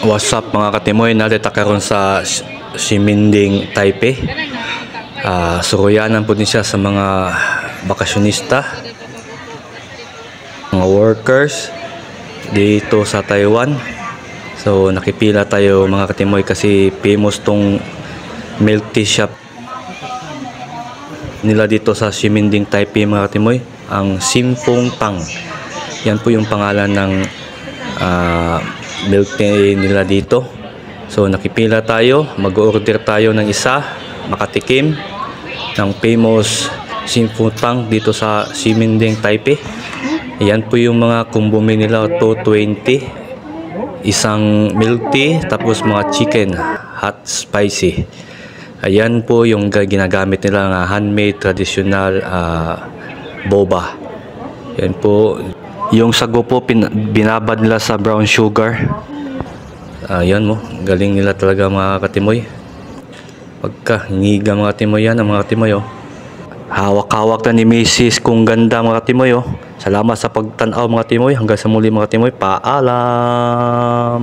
What's up mga katimoy, narita karon sa Ximending, Taipei. Suruyanan po din siya sa mga bakasyonista, mga workers dito sa Taiwan. So nakipila tayo mga katimoy kasi famous tong milk tea shop nila dito sa Ximending, Taipei mga katimoy, ang Simpong Tang. Yan po yung pangalan ng milk tea nila dito. So nakipila tayo, mag-order tayo ng isa, makatikim ng famous Simpong Tang dito sa Ximending, Taipei. Yan po yung mga combo meal nila, 220, isang milk tea, tapos mga chicken hot spicy. Ayan po yung ginagamit nila ng handmade traditional boba. Yan po yung sago po, binabad nila sa brown sugar. Ayan mo, galing nila talaga mga katimoy. Pagka hingiga mga katimoy yan, mga katimoy oh. Hawak-hawak na ni Mrs. kung ganda mga katimoy oh. Salamat sa pagtanaw mga katimoy. Hanggang sa muli mga katimoy, paalam.